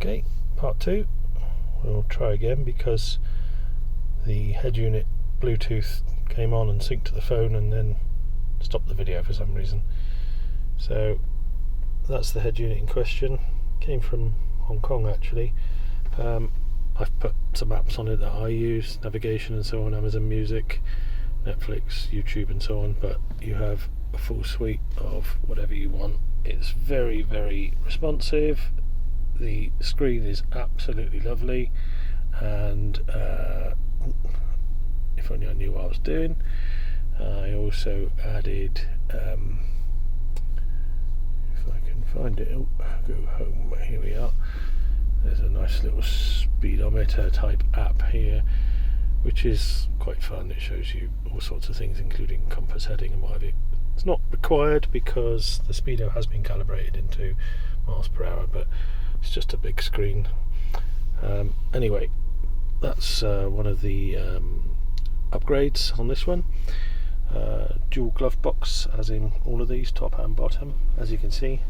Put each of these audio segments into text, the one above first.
Okay, part 2. We'll try again because the head unit Bluetooth came on and synced to the phone and then stopped the video for some reason. So that's the head unit in question. Came from Hong Kong actually. I've put some apps on it that I use, navigation and so on, Amazon Music, Netflix, YouTube and so on, but you have a full suite of whatever you want. It's very, very responsive. The screen is absolutely lovely, and if only I knew what I was doing. I also added, if I can find it, go home, here we are. There's a nice little speedometer type app here, which is quite fun. It shows you all sorts of things, including compass heading and what have you. It's not required because the speedo has been calibrated into miles per hour, but it's just a big screen. Anyway, that's one of the upgrades on this one. Dual glove box, as in all of these, top and bottom, as you can see.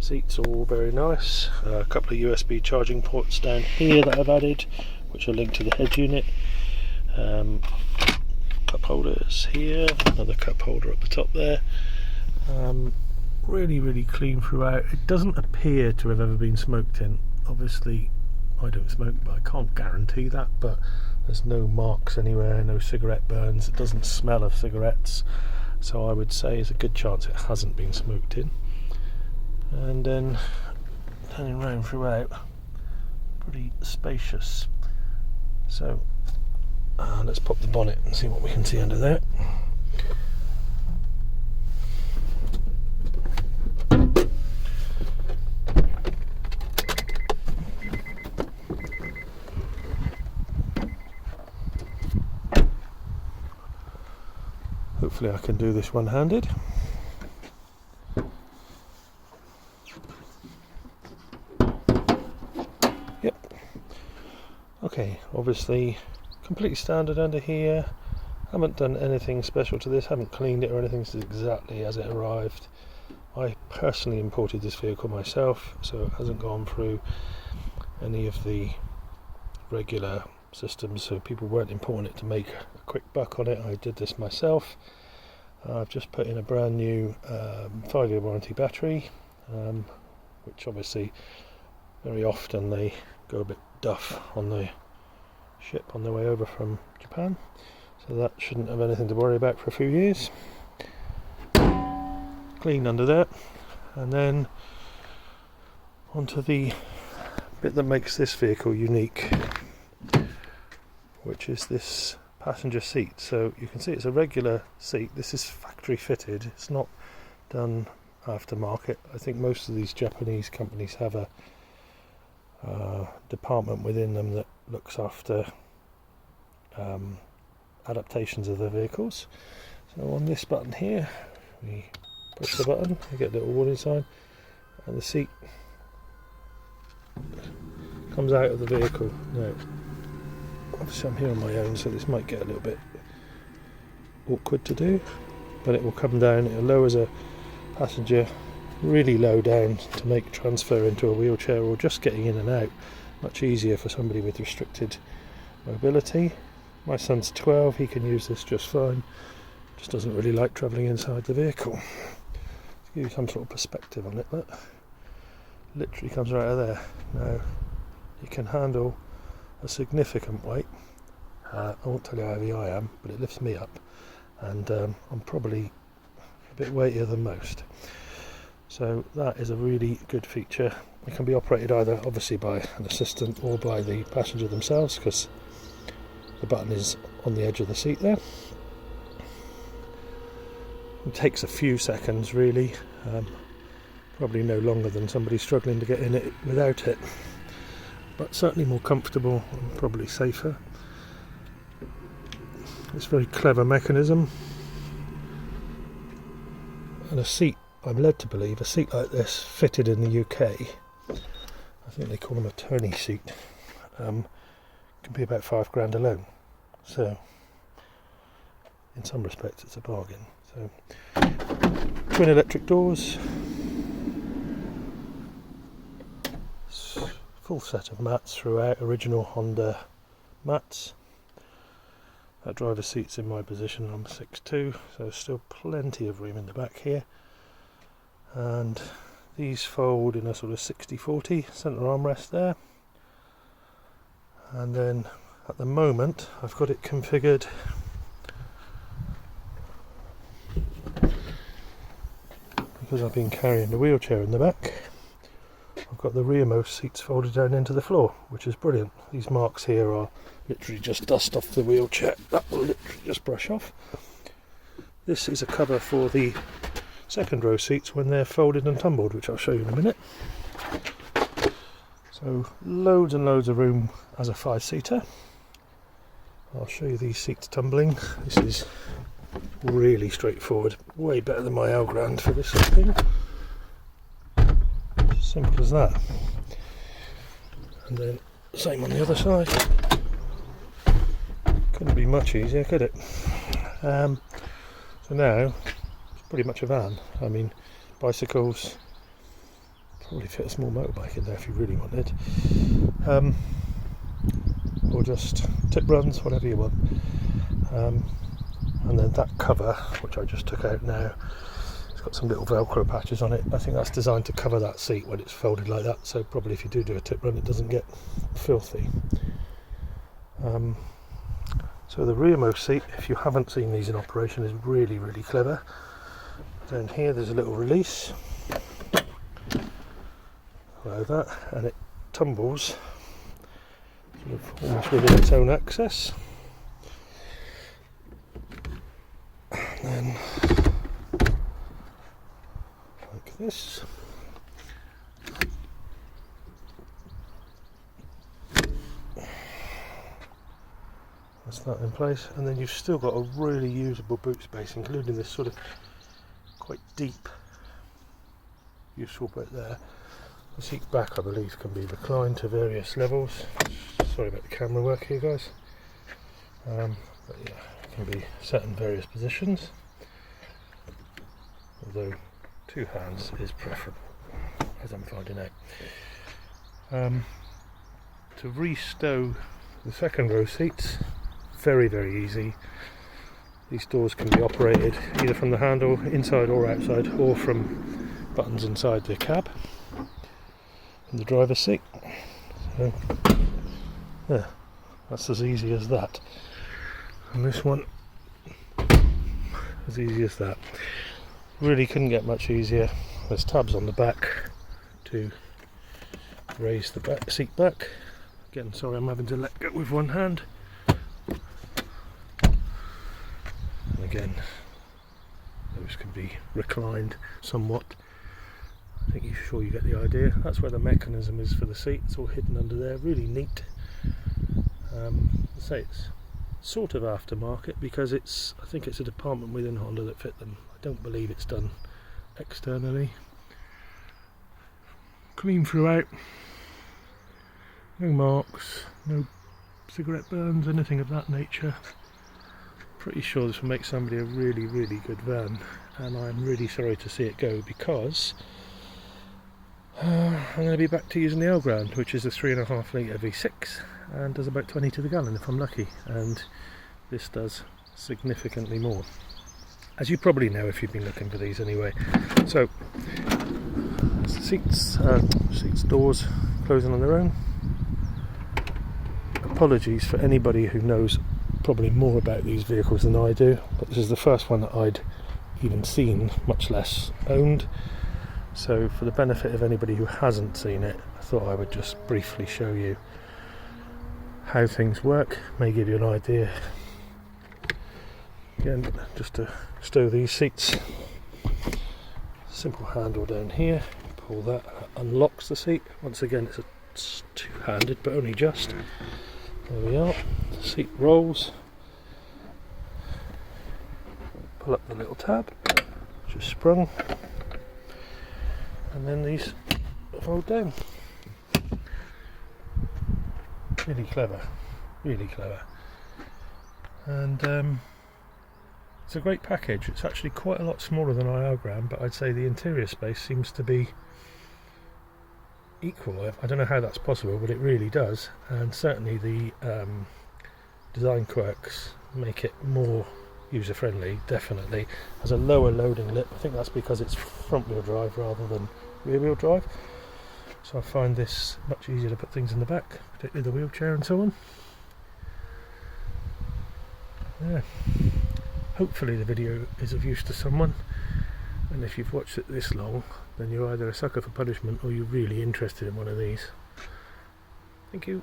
Seats all very nice. A couple of USB charging ports down here that I've added, which are linked to the head unit. Cup holders here, another cup holder at the top there. Really clean throughout. It doesn't appear to have ever been smoked in. Obviously I don't smoke, but I can't guarantee that, but there's no marks anywhere, no cigarette burns, it doesn't smell of cigarettes, so I would say there's a good chance it hasn't been smoked in. And then turning around throughout, pretty spacious. So let's pop the bonnet and see what we can see under there. Hopefully I can do this one-handed. Yep. Okay, obviously completely standard under here. Haven't done anything special to this, haven't cleaned it or anything. This is exactly as it arrived. I personally imported this vehicle myself, so it hasn't gone through any of the regular systems, so people weren't importing it to make a quick buck on it. I did this myself. I've just put in a brand new 5-year warranty battery, which obviously very often they go a bit duff on the ship on their way over from Japan, so that shouldn't have anything to worry about for a few years. Clean under there, and then onto the bit that makes this vehicle unique, which is this passenger seat. So you can see it's a regular seat. This is factory fitted, it's not done aftermarket. I think most of these Japanese companies have a department within them that looks after adaptations of their vehicles. So on this button here, we push the button, you get a little warning sign, and the seat comes out of the vehicle. Now, obviously I'm here on my own, so this might get a little bit awkward to do, but it will come down. It lowers a passenger really low down to make transfer into a wheelchair or just getting in and out much easier for somebody with restricted mobility. My son's 12, he can use this just fine, just doesn't really like travelling inside the vehicle. To give you some sort of perspective on it, but literally comes right out of there. Now you can handle a significant weight. I won't tell you how heavy I am, but it lifts me up, and I'm probably a bit weightier than most. So that is a really good feature. It can be operated either obviously by an assistant or by the passenger themselves, because the button is on the edge of the seat there. It takes a few seconds really, probably no longer than somebody struggling to get in it without it, but certainly more comfortable and probably safer. It's a very clever mechanism, and a seat, I'm led to believe, a seat like this fitted in the UK, I think they call them a Tony seat, can be about £5,000 alone. So in some respects it's a bargain. So twin electric doors, full set of mats throughout, original Honda mats. That driver's seat's in my position, I'm 6'2", so there's still plenty of room in the back here. And these fold in a sort of 60-40, centre armrest there. And then at the moment I've got it configured because I've been carrying the wheelchair in the back. I've got the rearmost seats folded down into the floor, which is brilliant. These marks here are literally just dust off the wheelchair. That will literally just brush off. This is a cover for the second row seats when they're folded and tumbled, which I'll show you in a minute. So loads and loads of room as a 5-seater. I'll show you these seats tumbling. This is really straightforward, way better than my Elgrand for this sort of thing. Simple as that. And then same on the other side. Couldn't be much easier, could it? So now it's pretty much a van. I mean, bicycles, probably fit a small motorbike in there if you really wanted, or just tip runs, whatever you want. And then that cover, which I just took out now, it's got some little Velcro patches on it. I think that's designed to cover that seat when it's folded like that, so probably if you do a tip run it doesn't get filthy. So the rearmost seat, if you haven't seen these in operation, is really, really clever. Down here there's a little release, like that, and it tumbles sort of almost within its own axis. And then like this. That's that in place, and then you've still got a really usable boot space, including this sort of quite deep useful bit there. The seat back, I believe, can be reclined to various levels. Sorry about the camera work here, guys. But yeah, it can be set in various positions, although 2 hands is preferable, as I'm finding out. To re-stow the second row seats, very, very easy. These doors can be operated either from the handle, inside or outside, or from buttons inside the cab and the driver's seat. So yeah, that's as easy as that. And this one, as easy as that. Really couldn't get much easier. There's tabs on the back to raise the back seat back. Again, sorry, I'm having to let go with one hand. And again, those can be reclined somewhat. I think you're sure you get the idea. That's where the mechanism is for the seat. It's all hidden under there. Really neat. I say it's sort of aftermarket because I think it's a department within Honda that fit them. I don't believe it's done externally. Clean throughout. No marks, no cigarette burns, anything of that nature. Pretty sure this will make somebody a really, really good van, and I'm really sorry to see it go because I'm going to be back to using the Elgrand, which is a 3.5 litre V6 and does about 20 to the gallon if I'm lucky, and this does significantly more, as you probably know if you've been looking for these anyway. So seats, doors closing on their own. Apologies for anybody who knows probably more about these vehicles than I do, but this is the first one that I'd even seen, much less owned. So for the benefit of anybody who hasn't seen it, I thought I would just briefly show you how things work, may give you an idea. Again, just to stow these seats, simple handle down here, pull that unlocks the seat. Once again, it's two-handed, but only just. There we are, the seat rolls, pull up the little tab, just sprung, and then these fold down. Really clever, really clever. And it's a great package. It's actually quite a lot smaller than our Elgrand, but I'd say the interior space seems to be equal. I don't know how that's possible, but it really does, and certainly the design quirks make it more user friendly. Definitely has a lower loading lip. I think that's because it's front wheel drive rather than rear wheel drive, so I find this much easier to put things in the back, particularly the wheelchair and so on. Yeah, hopefully the video is of use to someone, and if you've watched it this long, then you're either a sucker for punishment or you're really interested in one of these. Thank you.